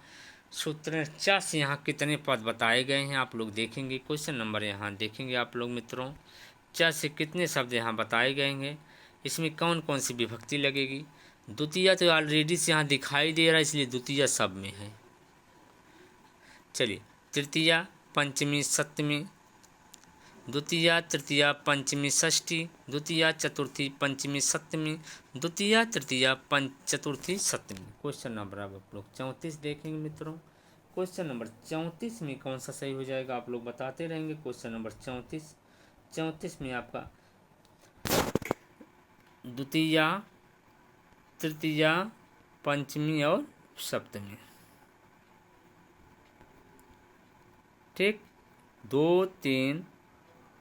सूत्रेण च से यहाँ कितने पद बताए गए हैं आप लोग देखेंगे। क्वेश्चन नंबर यहाँ देखेंगे आप लोग मित्रों, च से कितने शब्द यहाँ बताए गए हैं, इसमें कौन कौन सी विभक्ति लगेगी। द्वितीय तो ऑलरेडी से यहाँ दिखाई दे रहा है, इसलिए द्वितीय सब में है। चलिए तृतीय पंचमी सप्तमी, द्वितीय तृतीय पंचमी षष्ठी, द्वितीय चतुर्थी पंचमी सप्तमी, द्वितीय तृतीय चतुर्थी सप्तमी। क्वेश्चन नंबर आप लोग 34 देखेंगे मित्रों। क्वेश्चन नंबर 34 में कौन सा सही हो जाएगा आप लोग बताते रहेंगे। क्वेश्चन नंबर 34 में आपका द्वितीय तृतीय पंचमी और सप्तमी, ठीक, 2 3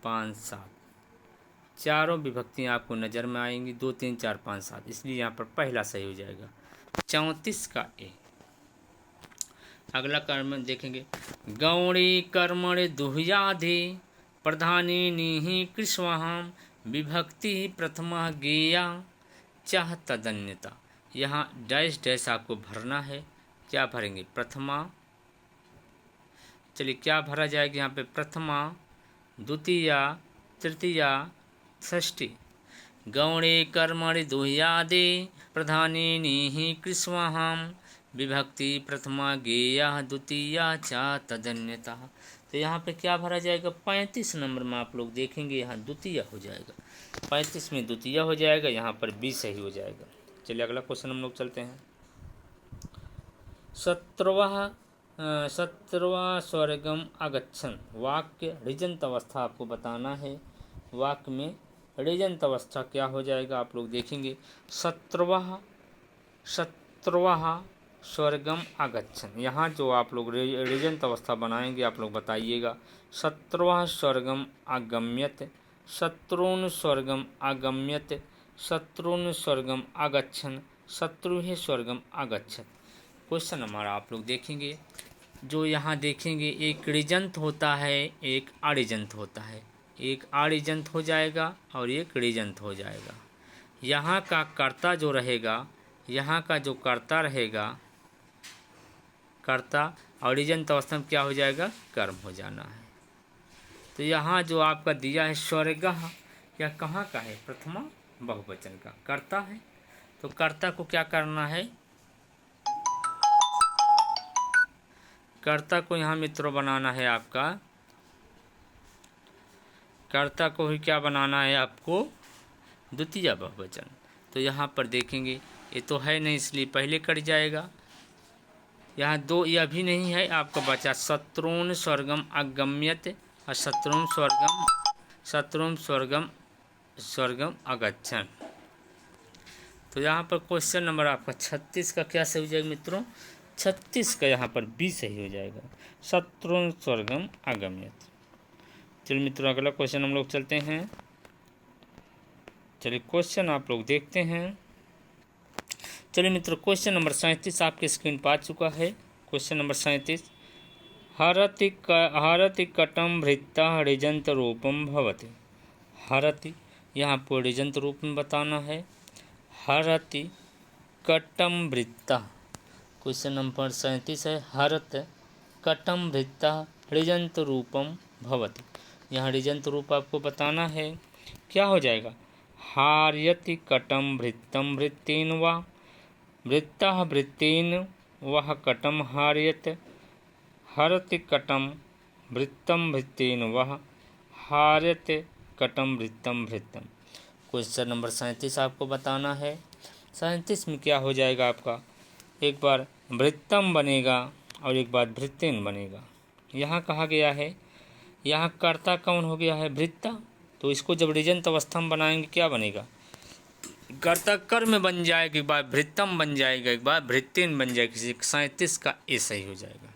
5 7 चारों विभक्तियाँ आपको नज़र में आएंगी। 2 3 4 5 7, इसलिए यहाँ पर पहला सही हो जाएगा 34 का ए। अगला कर्म देखेंगे। गौणी कर्मणि दुह्याधि प्रधानी निहि कृष्वाहाम विभक्ति प्रथमा गेया चाह तदन्यता। यहाँ डैश डैश आपको भरना है। क्या भरेंगे? प्रथमा। चलिए क्या भरा जाएगा यहाँ पे? प्रथमा, द्वितीय, तृतीय, षष्ठी। गौणे कर्मणि दुह्यादि प्रधानी निहि कृष्वाहाम विभक्ति प्रथमा गेया द्वितीया च तदन्यता। तो यहाँ पे क्या भरा जाएगा? 35 नंबर में आप लोग देखेंगे यहाँ द्वितीय हो जाएगा। 35 में द्वितीय हो जाएगा, यहाँ पर बी सही हो जाएगा। चलिए अगला क्वेश्चन हम लोग चलते हैं। 17वां स्वर्गम अगच्छन। वाक्य ऋजंत अवस्था आपको बताना है। वाक्य में ऋजंत अवस्था क्या हो जाएगा आप लोग देखेंगे। 17वां स्वर्गम अगच्छन। यहाँ जो आप लोग ऋजंत अवस्था बनाएंगे आप लोग बताइएगा। 17वां स्वर्गम अगम्यत, शत्रुन स्वर्गम अगम्यत, शत्रुन स्वर्गम अगच्छन, शत्रुहे स्वर्गम अगच्छत। क्वेश्चन हमारा आप लोग देखेंगे। जो यहाँ देखेंगे एक ऋजंत होता है, एक अऋजंत होता है। एक अऋजंत हो जाएगा और एक ऋजंत हो जाएगा। यहाँ का कर्ता जो रहेगा, यहाँ का जो कर्ता रहेगा, कर्ता और ऋजंत अवस्था में क्या हो जाएगा? कर्म हो जाना है। तो यहाँ जो आपका दिया है स्वर्गः, यह कहाँ का है? प्रथमा बहुवचन का कर्ता है। तो कर्ता को क्या करना है? कर्ता को यहाँ मित्रों बनाना है आपका, कर्ता को ही क्या बनाना है आपको? द्वितीय बहुवचन। तो यहाँ पर देखेंगे ये तो है नहीं, इसलिए पहले कट जाएगा। यहाँ 2 यह भी नहीं है, आपका बचा शत्रुन स्वर्गम अगम्यत और शत्रुन स्वर्गम अगच्छन। तो यहाँ पर क्वेश्चन नंबर आपका 36 का क्या सही हो जाएगा मित्रों? 36 का यहाँ पर बी सही हो जाएगा, शत्रुन स्वर्गम अगम्यत। चलिए मित्रों अगला क्वेश्चन हम लोग चलते हैं। चलिए क्वेश्चन आप लोग देखते हैं। चलिए मित्रों क्वेश्चन नंबर 37 आपके स्क्रीन पर आ चुका है। Question number 37। हरति कटम भृत्ता ऋजंत रूपम भवति। हरति, यहाँ आपको ऋजंत रूप में बताना है। हरति कटम वृत्ता। क्वेश्चन नंबर 37 है, हरत कटम वृत्ता ऋजंत रूपम भवति। यहाँ ऋजंत रूप आपको बताना है, क्या हो जाएगा? हार्यति कटम वृत्तम वृत्तेन वा, वृत्तः वृत्तेन वह कटम हार्यत, हरति कटम वृत्तम वृत्तेन वह हार्यत कटम वृत्तम वृत्तम। क्वेश्चन नंबर 37 आपको बताना है। 37 में क्या हो जाएगा आपका? एक बार वृत्तम बनेगा और एक बार वृत्तेन बनेगा। यहाँ कहा गया है, यहाँ कर्ता कौन हो गया है? वृत्ता। तो इसको जब ऋजंत अवस्था में बनाएंगे क्या बनेगा? कर्ता कर्म बन जाएगा, एक बार वृत्तम बन जाएगा, एक बार वृत्तेन बन जाएगा। 37 का ए सही हो जाएगा।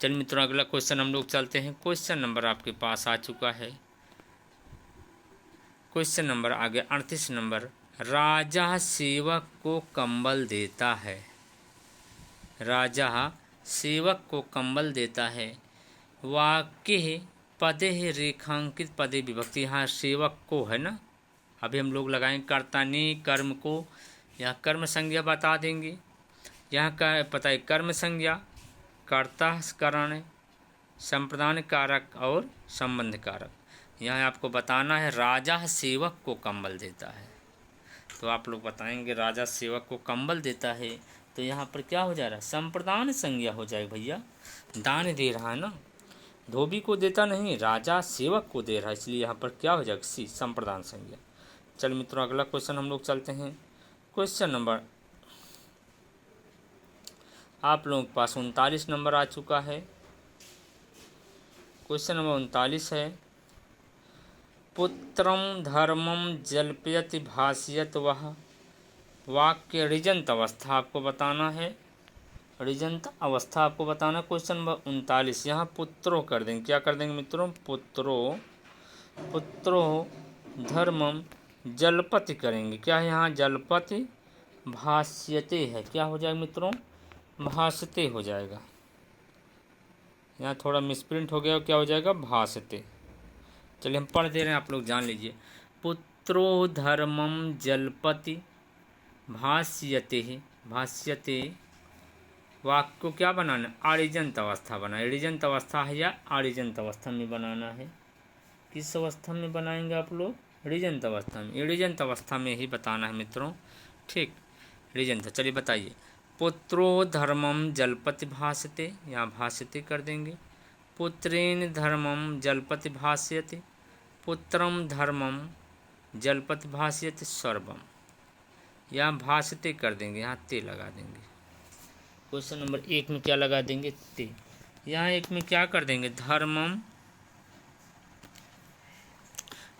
चलिए मित्रों, अगला क्वेश्चन हम लोग चलते हैं। क्वेश्चन नंबर आपके पास आ चुका है। क्वेश्चन नंबर आगे 38 नंबर, राजा सेवक को कंबल देता है। राजा सेवक को कंबल देता है। वाक्य पदे रेखांकित पदे विभक्ति। यहाँ सेवक को है ना, अभी हम लोग लगाएंगे कर्ता ने कर्म को, यहाँ कर्म संज्ञा बता देंगे। यहाँ का पता है कर्म संज्ञा, कर्ता करण, संप्रदान कारक और संबंध कारक। यहाँ आपको बताना है राजा सेवक को कंबल देता है। तो आप लोग बताएंगे राजा सेवक को कंबल देता है, तो यहाँ पर क्या हो जा रहा है? संप्रदान संज्ञा हो जाएगी भैया, दान दे रहा है ना, धोबी को देता नहीं, राजा सेवक को दे रहा है, इसलिए यहाँ पर क्या हो जाएगा? सी, संप्रदान संज्ञा। चल मित्रों, अगला क्वेश्चन हम लोग चलते हैं। क्वेश्चन नंबर आप लोगों के पास 39 नंबर आ चुका है। क्वेश्चन नंबर 39 है, पुत्रम धर्मम जल्पयति भाष्यत वह। वाक्य ऋजंत अवस्था आपको बताना है, ऋजंत अवस्था आपको बताना। क्वेश्चन नंबर 39, यहाँ पुत्रो कर देंगे। क्या कर देंगे मित्रों? पुत्रो धर्मम जलपति करेंगे। क्या है यहाँ? जलपति भाष्यते है। क्या हो जाएगा मित्रों? भाषते हो जाएगा। यहाँ थोड़ा मिसप्रिंट हो गया, क्या हो जाएगा? भाषते। चलिए हम पढ़ दे रहे हैं, आप लोग जान लीजिए। पुत्रो धर्मम जलपति भाष्यते है। भाष्यते वाक्य को क्या बनाना? आरिजंत अवस्था बनाए। ऋजंत अवस्था है या आरिजंत अवस्था में बनाना है? किस अवस्था में बनाएंगे आप लोग? ऋजंत अवस्था में। ऋजंत अवस्था में ही बताना है मित्रों, ठीक, ऋजंत। चलिए बताइए। पुत्रो धर्मम जलपति भाष्यते, यहाँ भाष्यते कर देंगे। पुत्रेण धर्मम जलपति भाष्यते, पुत्रम धर्मम जलपति भाष्यते सर्वम, यहाँ भाष्यते कर देंगे, यहाँ ते लगा देंगे। क्वेश्चन नंबर 1 में क्या लगा देंगे? ते। यहाँ 1 में क्या कर देंगे? धर्मम।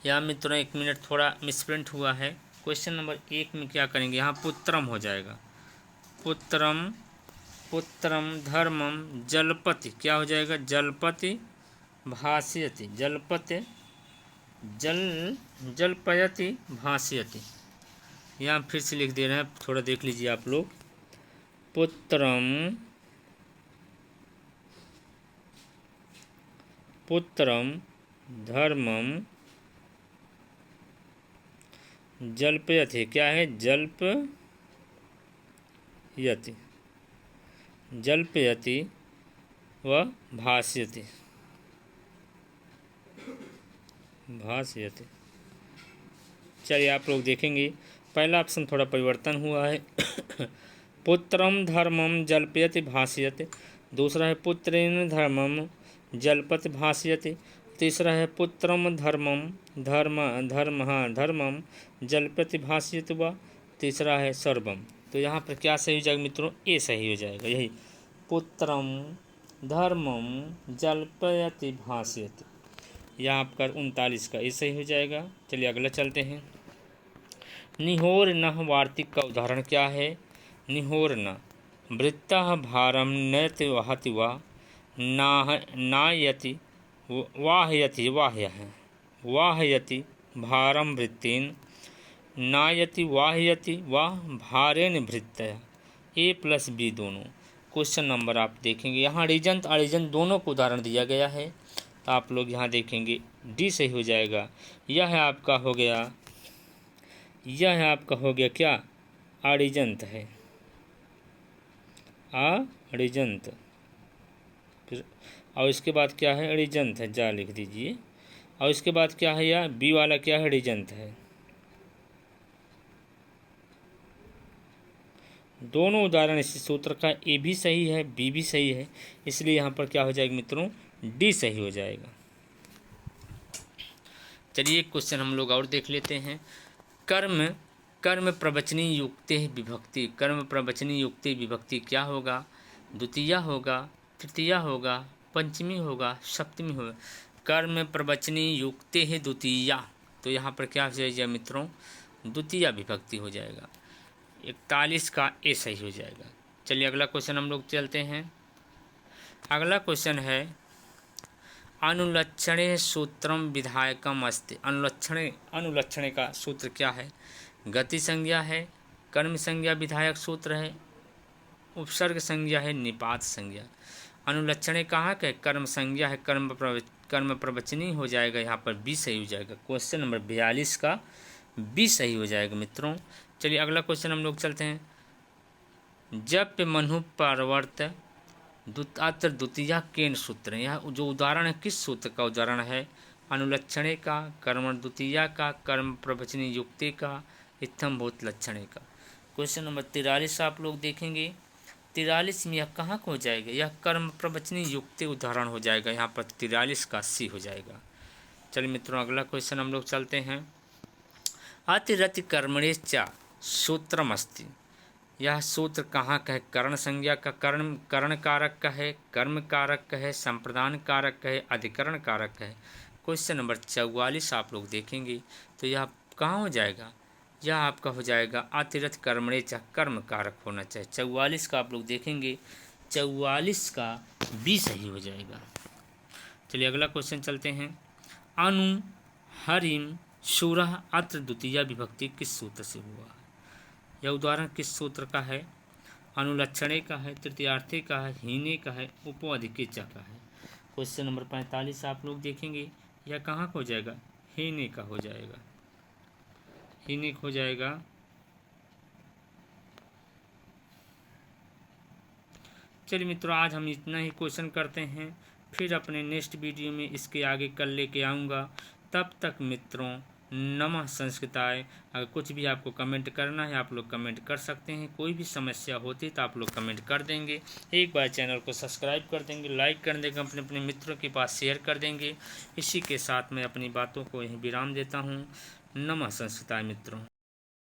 यहाँ मित्रों 1 मिनट थोड़ा मिसप्रिंट हुआ है। क्वेश्चन नंबर 1 में क्या करेंगे? यहाँ पुत्रम हो जाएगा। पुत्रम धर्मम जलपति, क्या हो जाएगा? जलपति भाष्यति, जलपयति भाष्यति। यहाँ फिर से लिख दे रहे हैं, थोड़ा देख लीजिए आप लोग। पुत्रम धर्मम जल्पयति। क्या है? जल्पयति व भाष्यति। चलिए आप लोग देखेंगे, पहला ऑप्शन थोड़ा परिवर्तन हुआ है। पुत्रम धर्मम जल्पयति भाष्यति। दूसरा है पुत्रेण धर्मम जल्पति भाष्यति। तीसरा है पुत्रम धर्मम धर्मम जल्पति भाष्यति व तीसरा है सर्वम। तो यहाँ पर क्या सही हो जाएगा मित्रों? ए सही हो जाएगा। यही पुत्रम धर्मम जल्पयति भाष्यति, यहाँ आपका 39 का ए सही हो जाएगा। चलिए अगला चलते हैं। निहोर नह वार्तिक का उदाहरण क्या है? निहोर न वृत्तः भारम नयति वहति वा नायति वाहयति भारम वृत्तेन नायति वाहयति वा भारेण वृत्तया। A+B दोनों। क्वेश्चन नंबर आप देखेंगे, यहाँ ऋजंत अऋजंत दोनों को उदाहरण दिया गया है। तो आप लोग यहाँ देखेंगे डी सही हो जाएगा। यह है आपका हो गया, यह है आपका हो गया क्या, अड़िजंत है, अड़िजंत। फिर और इसके बाद क्या है, अड़िजंत है, जा लिख दीजिए। और इसके बाद क्या है, यह बी वाला क्या है, अड़िजंत है। दोनों उदाहरण इसी सूत्र का ए भी सही है, बी भी सही है, इसलिए यहाँ पर क्या हो जाएगा मित्रों, डी सही हो जाएगा। चलिए एक क्वेश्चन हम लोग और देख लेते हैं। कर्म कर्म प्रवचनी युक्ते विभक्ति, कर्म प्रवचनी युक्ते विभक्ति क्या होगा, द्वितीया होगा, तृतीया होगा, पंचमी होगा, सप्तमी होगा। कर्म प्रवचनी युक्ते है द्वितीया, तो यहाँ पर क्या हो जाएगा मित्रों, द्वितीया विभक्ति हो जाएगा। 41 का ए सही हो जाएगा। चलिए अगला क्वेश्चन हम लोग चलते हैं। अगला क्वेश्चन है अनुलक्षणे सूत्रम विधायकम अस्ति। अनुलक्षणे का सूत्र क्या है, गति संज्ञा है, कर्म संज्ञा विधायक सूत्र है, उपसर्ग संज्ञा है, निपात संज्ञा। अनुलक्षणे कहाँ के, कर्म संज्ञा है, कर्म प्रवचनी हो जाएगा, यहाँ पर बी सही हो जाएगा। क्वेश्चन नंबर 42 का बी सही हो जाएगा मित्रों। चलिए अगला क्वेश्चन हम लोग चलते हैं। जप मनु परवर्त अत्र द्वितीया केन सूत्र, यह जो उदाहरण है किस सूत्र का उदाहरण है, अनुलक्षणे का, कर्म द्वितीया का, कर्म प्रवचनी युक्ति का, इत्थम भूत लक्षणे का। क्वेश्चन नंबर 43 आप लोग देखेंगे। 43 में यह कहाँ को हो जाएगा, यह कर्म प्रवचनी युक्ति उदाहरण हो जाएगा, यहाँ पर 43 का सी हो जाएगा। चलिए मित्रों अगला क्वेश्चन हम लोग चलते हैं। अतिरति कर्मणे च सूत्रमस्ति, यह सूत्र कहाँ का है, कर्ण संज्ञा का, कर्ण कारक का है, कर्म कारक का है, संप्रदान कारक का है, अधिकरण कारक का है। क्वेश्चन नंबर 44 आप लोग देखेंगे तो यह कहाँ हो जाएगा, यह आपका हो जाएगा अतिरथ कर्मणे च, कर्म कारक होना चाहिए। 44 का आप लोग देखेंगे, 44 का बी सही हो जाएगा। चलिए अगला क्वेश्चन चलते हैं। अनु हरिम शूरः अत्र द्वितीया विभक्ति किस सूत्र से हुआ, यह उदाहरण किस सूत्र का है, अनुलक्षणे का है, तृतीयार्थी का है, हीने का है, उपअधिकेचा का है। क्वेश्चन नंबर 45 आप लोग देखेंगे, यह कहाँ को हो जाएगा, हीने का हो जाएगा, हीने हो जाएगा। चलिए मित्रों आज हम इतना ही क्वेश्चन करते हैं, फिर अपने नेक्स्ट वीडियो में इसके आगे कल लेके आऊँगा। तब तक मित्रों नमः संस्कृताय। अगर कुछ भी आपको कमेंट करना है आप लोग कमेंट कर सकते हैं, कोई भी समस्या होती तो आप लोग कमेंट कर देंगे। एक बार चैनल को सब्सक्राइब कर देंगे, लाइक कर देंगे, अपने अपने मित्रों के पास शेयर कर देंगे। इसी के साथ मैं अपनी बातों को यहीं विराम देता हूँ। नमः संस्कृताय मित्रों।